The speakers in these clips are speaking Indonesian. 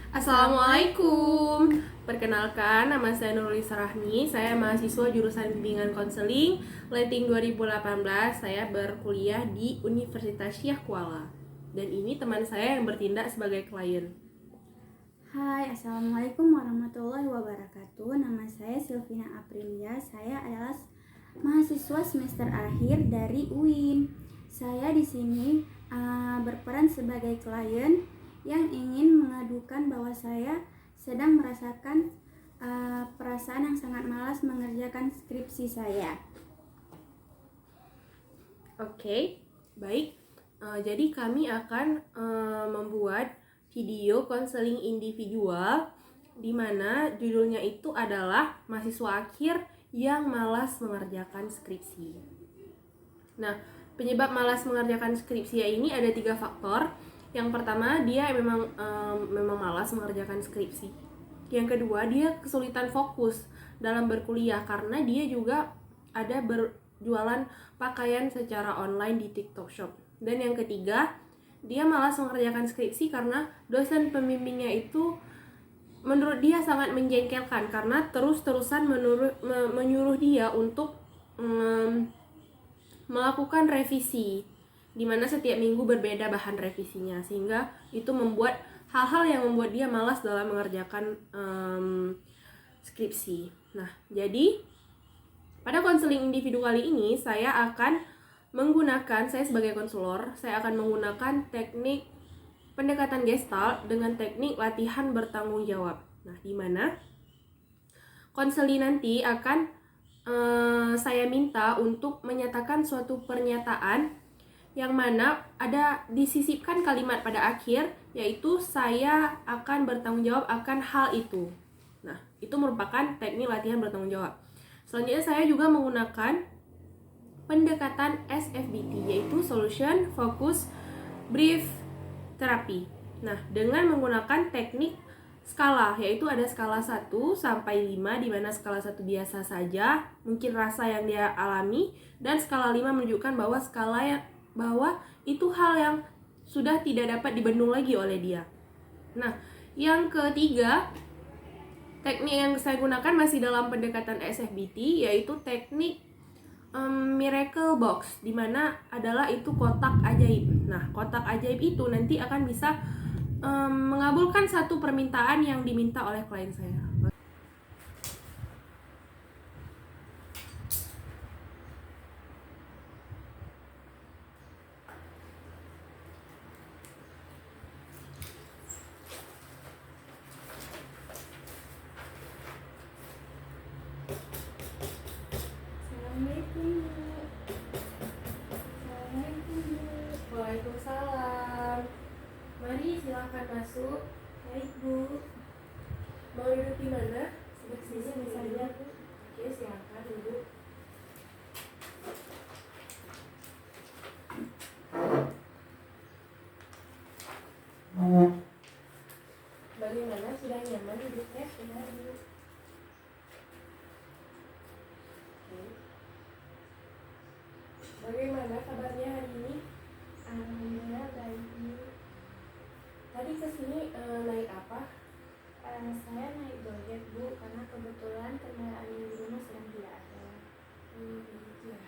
Assalamualaikum. Perkenalkan, nama saya Nurulisa Rahmi. Saya mahasiswa jurusan bimbingan konseling Letting 2018. Saya berkuliah di Universitas Syekh Kuala. Dan ini teman saya yang bertindak sebagai klien. Hai, Assalamualaikum warahmatullahi wabarakatuh. Nama saya Silvina Aprilia. Saya adalah mahasiswa semester akhir dari UIN. Saya di sini berperan sebagai klien yang ingin mengadukan bahwa saya sedang merasakan perasaan yang sangat malas mengerjakan skripsi saya. Oke, baik. Jadi kami akan membuat video konseling individual di mana judulnya itu adalah mahasiswa akhir yang malas mengerjakan skripsi. Nah, penyebab malas mengerjakan skripsi ini ada 3 faktor. Yang pertama, dia memang malas mengerjakan skripsi. Yang kedua, dia kesulitan fokus dalam berkuliah karena dia juga ada berjualan pakaian secara online di TikTok Shop. Dan yang ketiga, dia malas mengerjakan skripsi karena dosen pembimbingnya itu menurut dia sangat menjengkelkan karena terus-terusan menyuruh dia untuk melakukan revisi, di mana setiap minggu berbeda bahan revisinya, sehingga itu membuat hal-hal yang membuat dia malas dalam mengerjakan skripsi. Nah, jadi pada konseling individu kali ini saya sebagai konselor, saya akan menggunakan teknik pendekatan gestalt dengan teknik latihan bertanggung jawab. Nah, di mana konseli nanti akan saya minta untuk menyatakan suatu pernyataan yang mana ada disisipkan kalimat pada akhir, yaitu saya akan bertanggung jawab akan hal itu. Nah, itu merupakan teknik latihan bertanggung jawab. Selanjutnya saya juga menggunakan pendekatan SFBT, yaitu Solution Focus Brief Therapy. Nah, dengan menggunakan teknik skala, yaitu ada skala 1 sampai 5, di mana skala 1 biasa saja, mungkin rasa yang dia alami, dan skala 5 menunjukkan bahwa itu hal yang sudah tidak dapat dibendung lagi oleh dia. Nah, yang ketiga, teknik yang saya gunakan masih dalam pendekatan SFBT, yaitu teknik Miracle Box, di mana adalah itu kotak ajaib. Nah, kotak ajaib itu nanti akan bisa mengabulkan satu permintaan yang diminta oleh klien saya. Assalamualaikum. Waalaikumsalam. Mari silakan masuk. Baik, Bu. Mau duduk di mana? Sebelah sini saja, Bu. Oke, silakan duduk. Bagaimana? Sudah nyaman duduknya? Sudah duduk. Oke. Bagaimana kabarnya hari ini? Alhamdulillah baik, Bu. Tadi kesini naik apa? Saya naik Gojek, Bu, karena kebetulan kendaraan yang di rumah sedang tidak ada. Begitu ya.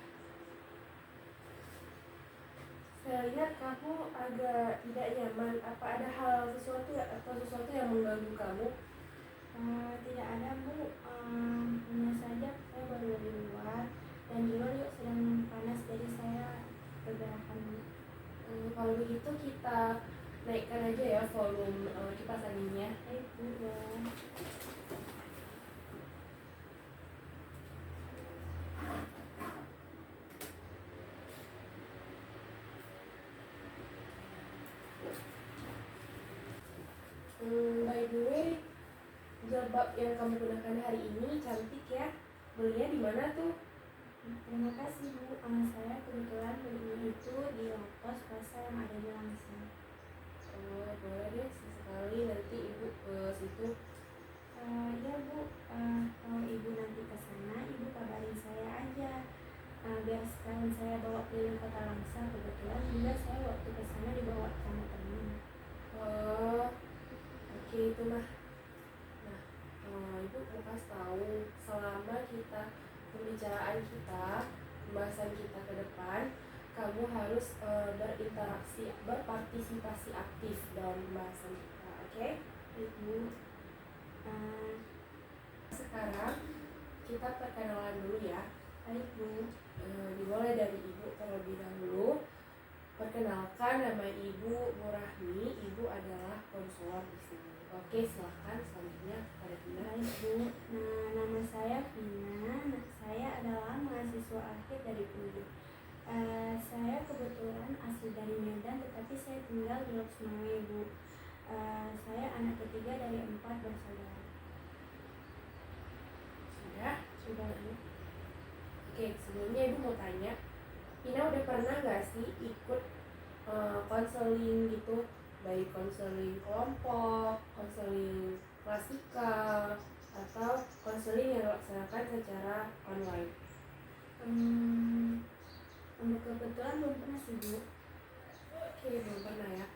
Saya lihat kamu agak tidak nyaman. Apa ada hal sesuatu yang mengganggu kamu? Tidak ada, Bu. Hanya saja saya baru dari luar dan di luar juga sedang panas, jadi saya pergerakan, Bu. Kalau begitu kita naikkan aja ya volume kipas anginnya. Baik, Bu, ya. By the way, jilbab yang kamu gunakan hari ini cantik ya. Belinya di mana tuh? Terima kasih, Bu. Saya kebetulan belinya itu di Latos Plaza yang ada di Langsang. Oh, boleh deh sesekali nanti ibu ke situ. Ya, Bu. Kalau Ibu nanti ke sana, Ibu kabarin saya aja. Biar sekalian saya bawa keliling kota Langsang. Kebetulan juga saya waktu ke sana dibawa sama teman. Oh, oke, tunggu pernah. Nah, Ibu mau kasih tahu selama kita pembicaraan kita, pembahasan kita ke depan, kamu harus berpartisipasi aktif dalam pembahasan kita, oke? Ibu. Sekarang kita perkenalan dulu ya. Baik Bu. Dimulai dari Ibu terlebih dahulu. Perkenalkan, nama Ibu Murahmi. Ibu adalah konselor di sini. Oke, silakan selanjutnya pada Vina. Baik Bu. Nah, nama saya Vina. Saya adalah mahasiswa akhir dari UI. Saya kebetulan asli dari Medan, tetapi saya tinggal di Loksmawe Bu. Saya anak ketiga dari 4 bersaudara. Sudah Bu. Oke, sebelumnya Ibu mau tanya, Vina udah pernah nggak sih ikut konseling gitu, baik konseling kelompok, konseling klasikal, atau konseling yang dilaksanakan secara online? Untuk kebetulan belum pernah sih Bu. Oke, belum pernah ya.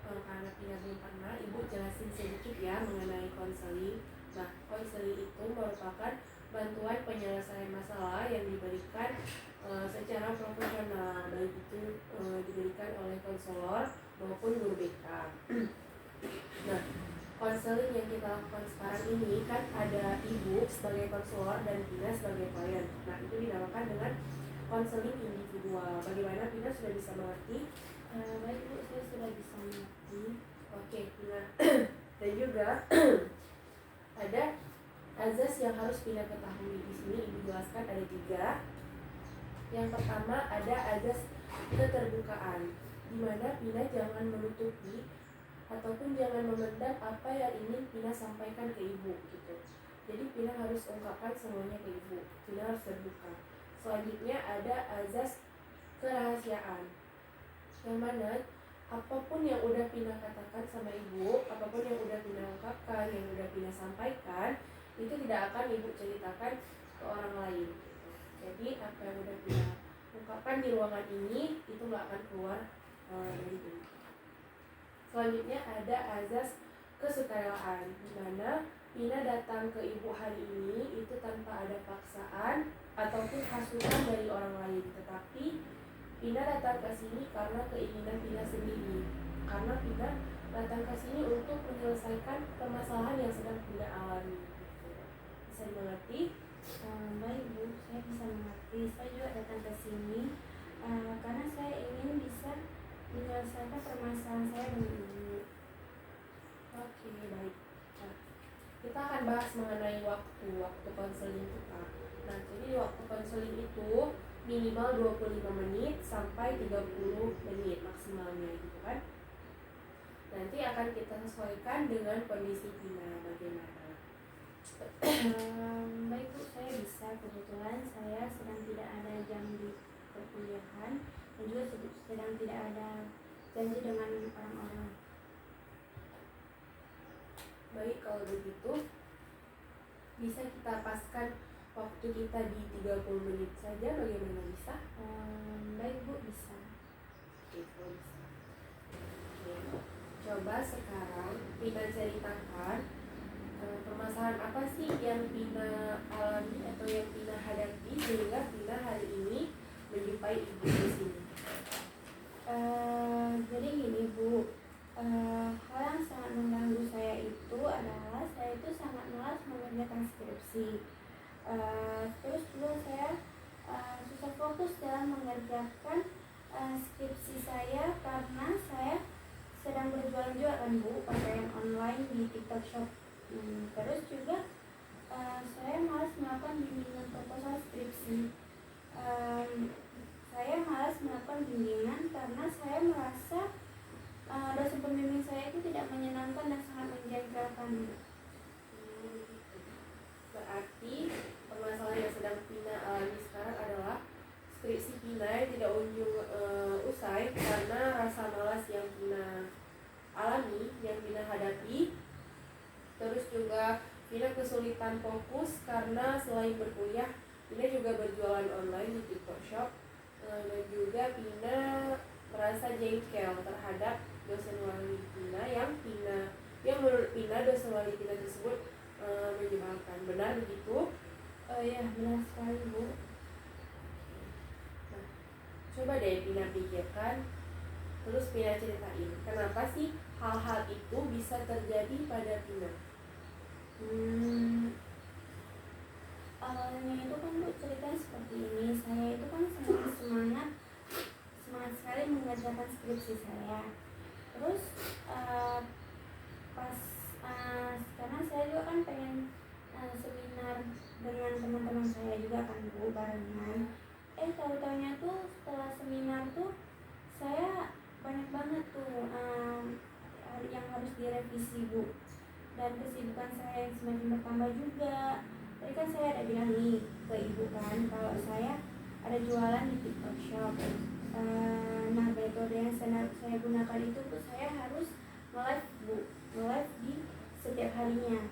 Karena Vina belum pernah, Ibu jelasin sedikit ya mengenai konseling. Nah, konseling itu merupakan bantuan penyelesaian masalah yang diberikan secara profesional, baik itu diberikan oleh konselor maupun guru BK. Nah, konseling yang kita lakukan sekarang ini kan ada Ibu sebagai konselor dan Vina sebagai klien. Nah, itu dinamakan dengan konseling individual. Bagaimana Vina sudah bisa mengerti? Baik Bu, saya sudah bisa mengerti. Oke, Vina. Dan juga ada azas yang harus Vina ketahui. Di sini Ibu jelaskan ada 3. Yang pertama ada azas keterbukaan, di mana Vina jangan menutupi ataupun jangan memendam apa yang ingin Vina sampaikan ke Ibu gitu. Jadi Vina harus ungkapkan semuanya ke Ibu. Vina harus terbuka. Selanjutnya ada azas kerahasiaan, yang mana apapun yang udah Vina katakan sama Ibu, apapun yang udah Vina ungkapkan, yang udah Vina sampaikan, itu tidak akan Ibu ceritakan ke orang lain gitu. Jadi apa yang udah Vina ungkapkan di ruangan ini itu nggak akan keluar dari Ibu. Selanjutnya ada azas kesukarelaan, di mana Vina datang ke Ibu hari ini itu tanpa ada paksaan ataupun hasutan dari orang lain, tetapi Vina datang ke sini karena keinginan Vina sendiri. Karena Vina datang ke sini untuk menyelesaikan permasalahan yang sedang Vina alami. Bisa dimengerti? Baik Bu, saya bisa mengerti. Saya juga datang ke sini karena saya ingin bisa menyelesaikan permasalahan saya dengan Ibu. Oke, baik. Nah, kita akan bahas mengenai waktu konseling kita. Nah, jadi waktu konseling itu minimal 25 menit sampai 30 menit maksimalnya gitu kan. Nanti akan kita sesuaikan dengan kondisi Vina bagaimana. Baik Bu, saya bisa. Kebetulan saya sedang tidak ada jam di perkuliahan dan juga sedang tidak ada janji dengan orang-orang. Baik, kalau begitu bisa kita paskan waktu kita di 30 menit saja, bagaimana, bisa? Baik Bu, bisa. Oke, kalau bisa. Oke. Coba sekarang Vina ceritakan permasalahan apa sih yang Vina alami atau yang Vina hadapi sehingga Vina hari ini menjumpai Ibu di sini. Jadi gini Bu, hal yang sangat mengganggu saya itu adalah saya itu sangat malas mengerjakan skripsi. Terus juga saya susah fokus dalam mengerjakan skripsi saya karena saya sedang berjualan juga kan Bu, pakaian online di TikTok Shop. Terus juga saya malas melakukan bimbingan proposal skripsi. Saya malas melakukan bimbingan karena saya merasa dosen pembimbing saya itu tidak menyenangkan dan sangat menjengkelkan. Berarti permasalahan yang sedang Vina alami sekarang adalah skripsi Vina yang tidak ujung usai karena rasa malas yang Vina alami, yang Vina hadapi. Terus juga Vina kesulitan fokus karena selain berkuliah, Vina juga berjualan online di TikTok Shop. Dan juga Vina merasa jengkel terhadap dosen wali Vina yang menurut Vina mana dosen wali kita tersebut menyebalkan. Benar begitu? Ya, benar sekali, Bu. Nah, coba deh Pina pikirkan, terus Pina ceritain kenapa sih hal-hal itu bisa terjadi pada Pina. Awalnya itu kan Bu ceritanya seperti ini. Saya itu kan sangat semangat sekali mengerjakan skripsi saya. Terus pas karena saya juga kan pengen seminar dengan teman-teman saya juga kan Bu, barengan. Tahu-taunya tuh setelah seminar tuh saya banyak banget tuh yang harus direvisi Bu, dan kesibukan saya yang semakin bertambah juga. Tadi kan saya ada bilang nih ke ibu kan kalau saya ada jualan di TikTok Shop. Nah, metode yang saya gunakan itu tuh saya harus nge-live Bu, nge-live di setiap harinya.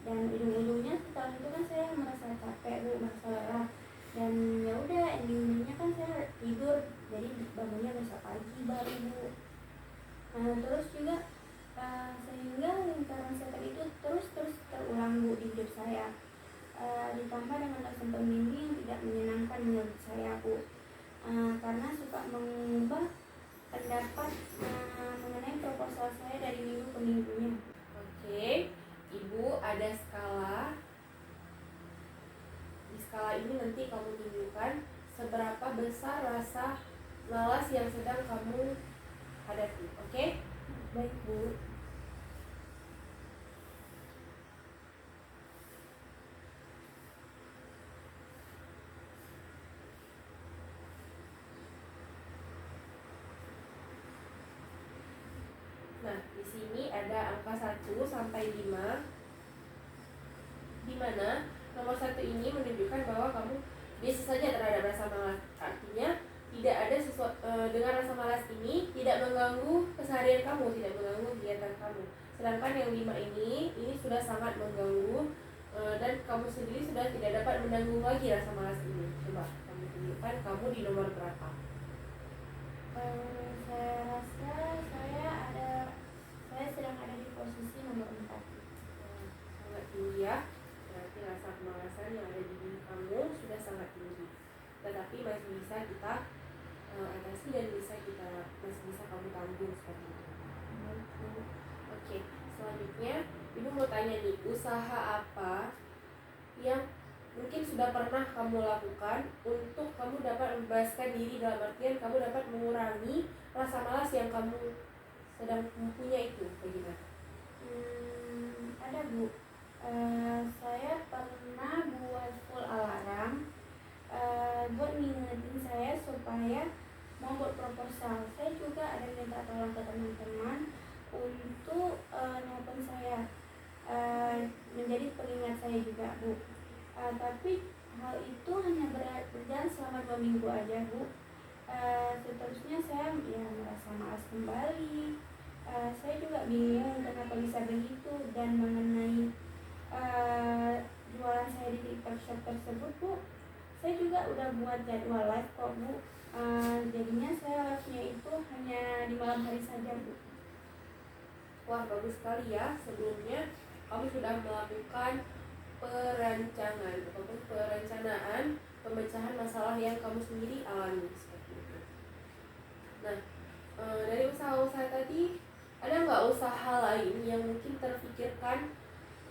Dan ujung-ujungnya setelah itu kan saya merasa capek Bu, merasa lelah. Dan ya udah endingnya kan saya tidur, jadi bangunnya besok pagi baru Bu. Terus juga sehingga lingkaran setan itu terus terulang Bu di hidup saya. Ditambah dengan dosen pembimbing yang tidak menyenangkan menurut saya Bu, karena suka mengubah pendapat mengenai proposal saya dari minggu ke minggunya. Oke, Ibu ada skala. Di skala ini nanti kamu tunjukkan seberapa besar rasa malas yang sedang kamu hadapi. Oke? Baik Bu. Nah, di sini ada angka 1 sampai 5, di mana nomor 1 ini menunjukkan bahwa kamu biasa saja terhadap rasa malas. Artinya tidak ada sesuatu dengan rasa malas ini tidak mengganggu keseharian kamu, tidak mengganggu kegiatan kamu. Sedangkan yang 5 ini sudah sangat mengganggu, dan kamu sendiri sudah tidak dapat menanggung lagi rasa malas ini. Coba kamu tunjukkan kamu di nomor berapa? Saya rasa saya sedang ada di posisi nomor 4. Sangat tinggi ya. Berarti rasa kemalasan yang ada di diri kamu sudah sangat tinggi. Tetapi masih bisa kita atasi dan masih bisa kamu tanggung seperti itu. Oke, selanjutnya Ibu mau tanya nih, usaha apa yang mungkin sudah pernah kamu lakukan untuk kamu dapat membebaskan diri, dalam artian kamu dapat mengurangi rasa malas yang kamu sedang mempunyai itu, bagaimana? Ada Bu. Saya pernah buat full alarm buat ngingetin saya supaya mau buat proposal. Saya juga ada minta tolong ke teman-teman untuk nelpon saya, menjadi pengingat saya juga Bu. Tapi hal itu hanya berjalan selama 2 minggu aja Bu. Seterusnya saya merasa malas kembali. Saya juga bingung kenapa bisa begitu, dan mengenai jualan saya di TikTok Shop tersebut Bu, saya juga udah buat jadwal live kok Bu. Jadinya saya live-nya itu hanya di malam hari saja Bu. Wah, bagus sekali ya. Sebelumnya kamu sudah melakukan perancangan ataupun perencanaan pemecahan masalah yang kamu sendiri alami seperti itu. Nah, dari usaha-usaha tadi ada nggak usaha lain yang mungkin terfikirkan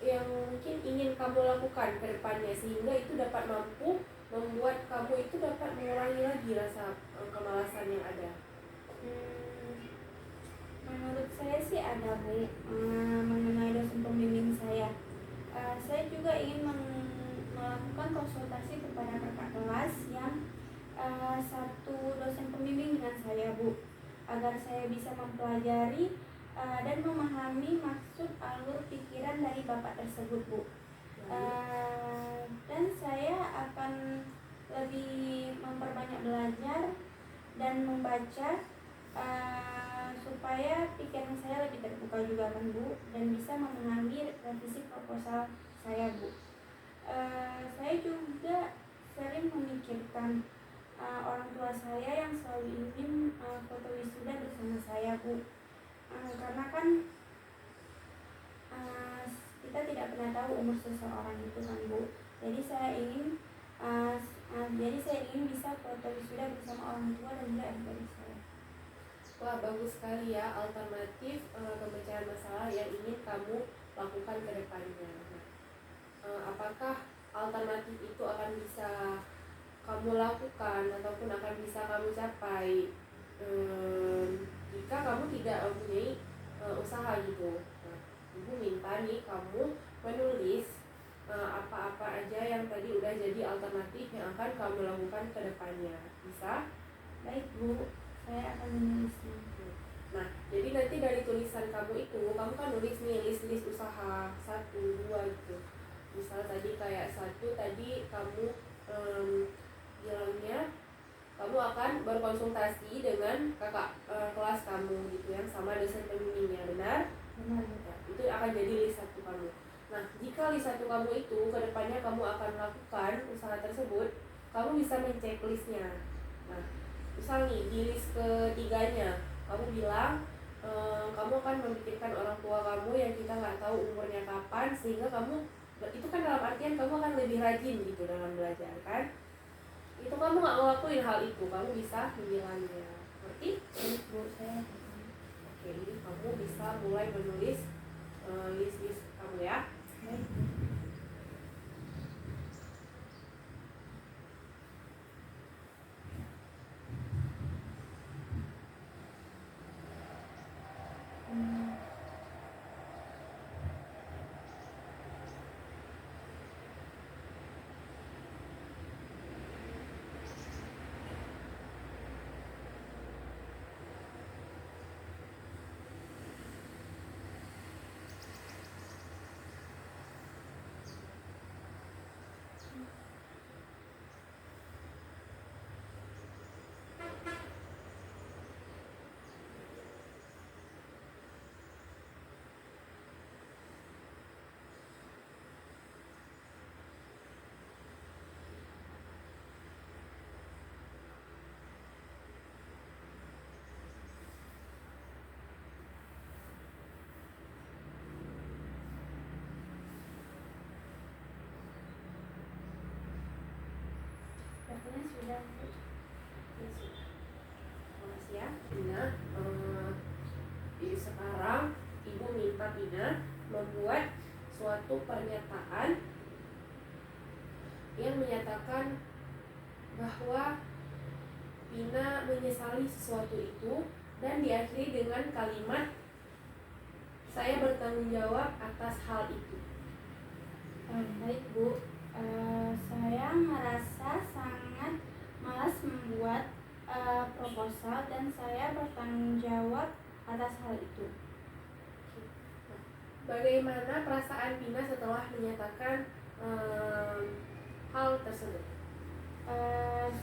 yang mungkin ingin kamu lakukan ke depannya sehingga itu dapat mampu membuat kamu itu dapat mengurangi lagi rasa kemalasan yang ada? Menurut saya sih ada Bu, mengenai dosen pembimbing saya. Saya juga ingin melakukan konsultasi kepada kakak kelas yang satu dosen pembimbing dengan saya Bu, agar saya bisa mempelajari dan memahami maksud alur pikiran dari bapak tersebut Bu. Dan saya akan lebih memperbanyak belajar dan membaca supaya pikiran saya lebih terbuka juga kan Bu, dan bisa memahami revisi proposal saya Bu. Saya juga sering memikirkan orang tua saya yang selalu ingin foto wisuda bersama saya Bu, karena kan tidak pernah tahu umur seseorang itu kan Bu. Jadi saya ingin bisa foto wisuda bersama orang tua dan juga adik-adik saya. Wah, bagus sekali ya alternatif pemecahan masalah yang ingin kamu lakukan ke depannya. Apakah alternatif itu akan bisa kamu lakukan ataupun akan bisa kamu capai jika kamu tidak mempunyai usaha gitu. Nah, Ibu minta nih kamu menulis apa-apa aja yang tadi udah jadi alternatif yang akan kamu lakukan ke depannya. Bisa? Baik Bu, saya akan menulisnya. Nah, jadi nanti dari tulisan kamu itu, kamu kan nulis nih list-list usaha 1, 2 gitu. Misal tadi kayak 1 tadi kamu bilangnya kamu akan berkonsultasi dengan kakak kelas kamu gitu yang sama dosen pembimbingnya, benar? Benar. Ya, itu akan jadi list 1 kamu. Nah, jika list 1 kamu itu kedepannya kamu akan melakukan usaha tersebut, kamu bisa mencek listnya. Nah, misal nih di list ketiganya kamu bilang kamu akan memikirkan orang tua kamu yang kita nggak tahu umurnya kapan, sehingga kamu itu kan dalam artian kamu akan lebih rajin gitu dalam belajar kan. Itu kamu nggak ngelakuin hal itu, kamu bisa membilangnya. Ngerti? Bu, saya. Oke, jadi kamu bisa mulai menulis list-list kamu ya. Baik. Sepertinya sudah. Ya, sudah. Makasih ya, Tina. Sekarang Ibu minta Tina membuat suatu pernyataan yang menyatakan bahwa Tina menyesali sesuatu itu dan diakhiri dengan kalimat saya bertanggung jawab atas hal itu. Baik Bu, saya merasa sangat malas membuat proposal dan saya bertanggung jawab atas hal itu. Bagaimana perasaan Tina setelah menyatakan hal tersebut?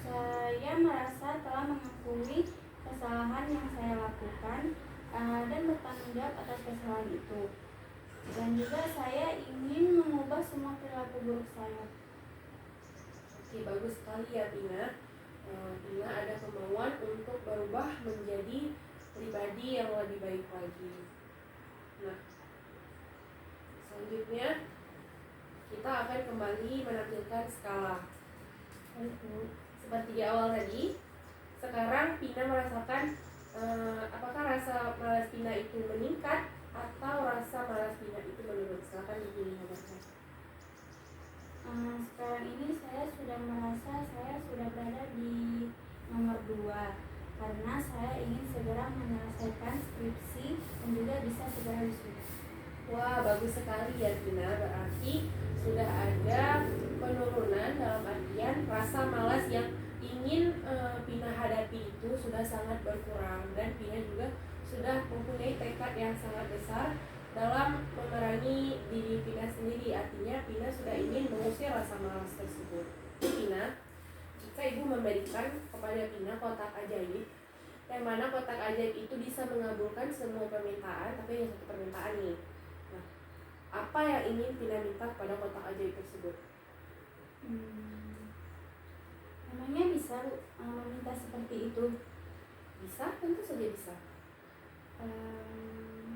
Saya merasa telah mengakui kesalahan yang saya lakukan dan bertanggung jawab atas kesalahan itu. Dan juga saya ingin mengubah semua perilaku buruk saya. Oke, bagus sekali ya Tina. Tina ada kemauan untuk berubah menjadi pribadi yang lebih baik lagi. Nah, selanjutnya kita akan kembali menampilkan skala. Seperti di awal tadi, sekarang Tina merasakan apakah rasa malas Tina itu meningkat atau rasa malas Tina itu menurun. Silakan dipilih nomornya. Sekarang ini saya sudah merasa saya sudah berada di nomor 2 karena saya ingin segera menyelesaikan skripsi dan juga bisa segera wisuda. Wah, bagus sekali ya Tina. Berarti sudah ada penurunan dalam artian rasa malas yang ingin Tina hadapi itu sudah sangat berkurang, dan Tina juga sudah mempunyai tekad yang sangat besar dalam memerangi diri Tina sendiri. Artinya Tina sudah ingin mengusir rasa malas tersebut. Tina, jika Ibu memberikan kepada Tina kotak ajaib, yang mana kotak ajaib itu bisa mengabulkan semua permintaan, tapi hanya satu permintaan nih. Nah, apa yang ingin Tina minta pada kotak ajaib tersebut? Memangnya bisa meminta seperti itu? Bisa, tentu saja bisa.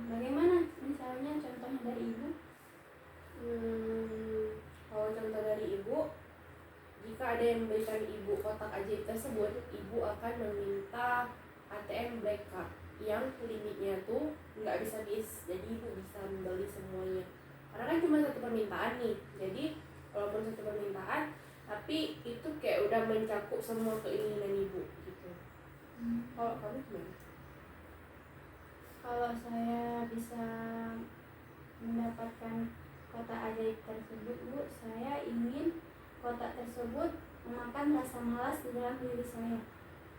Bagaimana misalnya contohnya dari Ibu? Kalau contoh dari ibu, jika ada yang memberikan ibu kotak ajaib tersebut, ibu akan meminta ATM Black Card yang limitnya tuh nggak bisa habis, jadi ibu bisa membeli semuanya. Karena kan cuma satu permintaan nih, jadi walaupun satu permintaan, tapi itu kayak udah mencakup semua keinginan ibu gitu. Kalau kamu gimana? Kalau saya bisa mendapatkan kotak ajaib tersebut, Bu, saya ingin kotak tersebut memakan rasa malas di dalam diri saya.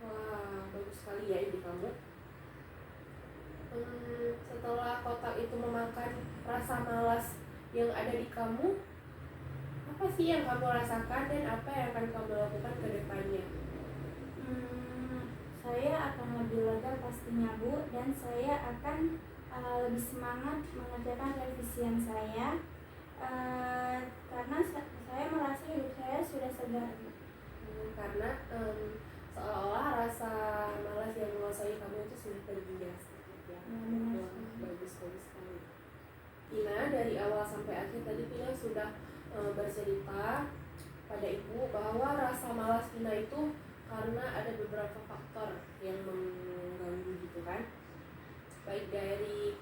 Wah, bagus sekali ya ide kamu. Setelah kotak itu memakan rasa malas yang ada di kamu, apa sih yang kamu rasakan dan apa yang akan kamu lakukan ke depannya? Saya akan lebih lega pastinya, Bu, dan saya akan lebih semangat mengerjakan revisian saya, karena saya merasa hidup saya sudah segar. Karena seolah-olah rasa malas yang menguasai kamu itu sudah pergi ya. Wah, bagus sekali. Tina dari awal sampai akhir tadi Tina sudah bercerita pada ibu bahwa rasa malas Tina itu karena ada beberapa faktor yang mengganggu gitu kan, baik dari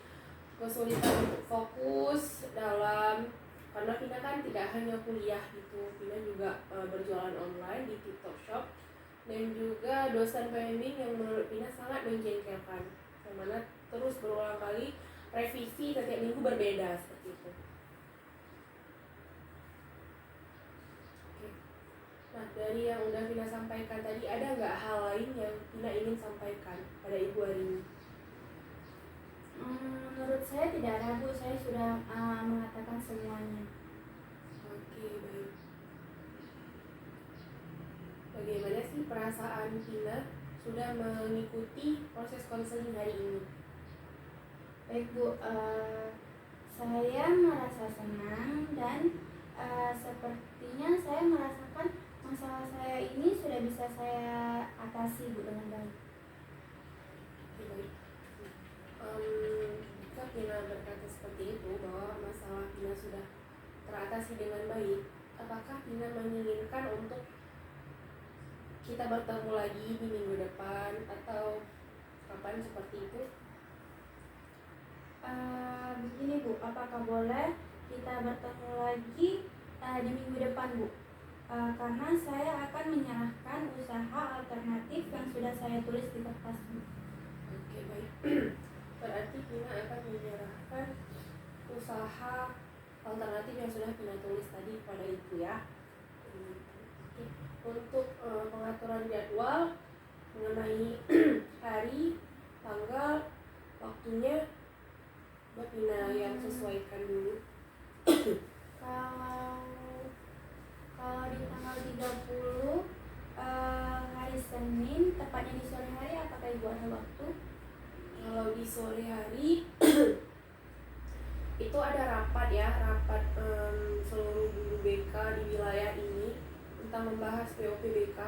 kesulitan untuk fokus dalam, karena Vina kan tidak hanya kuliah gitu, Vina juga berjualan online di TikTok Shop, dan juga dosen pembimbing yang menurut Vina sangat menjengkelkan, yang mana terus berulang kali revisi setiap minggu berbeda seperti itu. Oke. Nah, dari yang udah Vina sampaikan tadi, ada nggak hal lain yang Vina ingin sampaikan pada ibu hari ini? Menurut saya tidak ada, Bu. Saya sudah mengatakan semuanya. Oke, baik. Bagaimana sih perasaan Vina sudah mengikuti proses konseling hari ini? Baik, Bu. Saya merasa senang dan sepertinya saya merasakan masalah saya ini sudah bisa saya atasi, Bu, dengan baik. Oke, baik. Jika Vina berkata seperti itu, bahwa masalah Vina sudah teratasi dengan baik, apakah Vina menginginkan untuk kita bertemu lagi di minggu depan atau kapan seperti itu? Begini, Bu, apakah boleh kita bertemu lagi di minggu depan, Bu? Karena saya akan menyerahkan usaha alternatif yang sudah saya tulis di kertas, Bu. Oke, baik. Berarti Vina akan menyerahkan usaha alternatif yang sudah Vina tulis tadi pada ibu ya. Untuk pengaturan jadwal mengenai hari, tanggal, waktunya Mbak Vina yang sesuaikan dulu. Kalau di tanggal 30 hari Senin, tepatnya di sore hari, apakah Ibu ada waktu? Kalau di sore hari itu ada rapat ya, rapat seluruh guru BK di wilayah ini tentang membahas POPBK.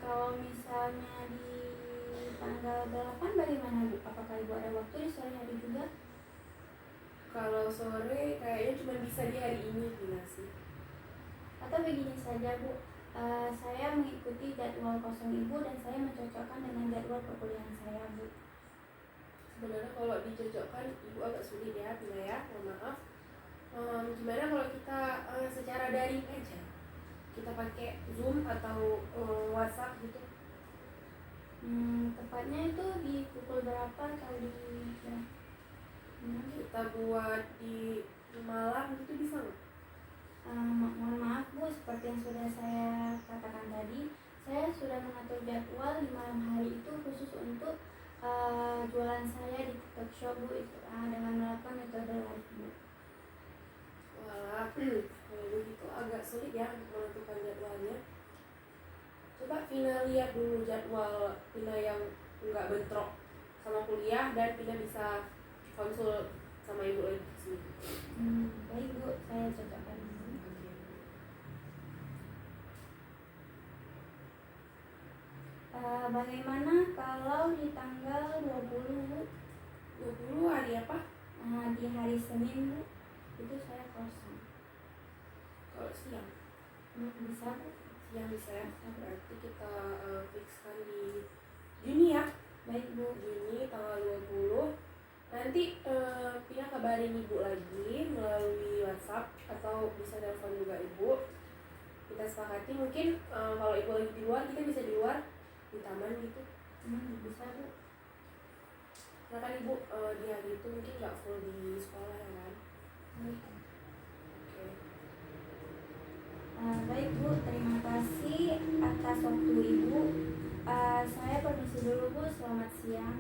Kalau misalnya di tanggal 8 bagaimana, Bu? Apakah Ibu ada waktu di sore hari juga? Kalau sore kayaknya cuma bisa di hari ini Vina sih. Atau begini saja, Bu, saya mengikuti jadwal kosong Ibu dan saya mencocokkan dengan jadwal perkuliahan saya, Bu. Sebenarnya kalau dicocokkan ibu agak sulit ya Vina ya, mohon maaf. Gimana kalau kita secara daring aja, kita pakai Zoom atau WhatsApp gitu? Tepatnya itu di pukul berapa atau di Kita buat di malam gitu bisa nggak? Mohon maaf, Bu, seperti yang sudah saya katakan tadi, saya sudah mengatur jadwal di malam hari itu khusus untuk jualan saya di TikTok Shop, Bu, dengan melakukan metode live, Bu. Wah, kalau begitu agak sulit ya untuk menentukan jadwalnya. Coba Vina lihat dulu jadwal Vina yang nggak bentrok sama kuliah, dan Vina bisa konsul sama ibu lagi di sini. Baik, Bu, saya cocokkan ini. Bagaimana kalau di tanggal 20, Bu? 20 hari apa? Di hari Senin, Bu. itu saya kosong. Kalau siang Bisa Bu? siang bisa ya. Berarti kita fixkan di Juni ya. Baik Bu. Juni tanggal 20. Nanti Pina kabarin ibu lagi melalui WhatsApp atau bisa telepon juga ibu. Kita sepakati mungkin kalau ibu lagi di luar, kita bisa di luar di taman gitu. Bisa Bu. Karena kan ibu di hari itu mungkin nggak full di sekolah ya kan. Baik. Oke. Baik Bu, terima kasih atas waktu Ibu. Saya permisi dulu Bu, selamat siang.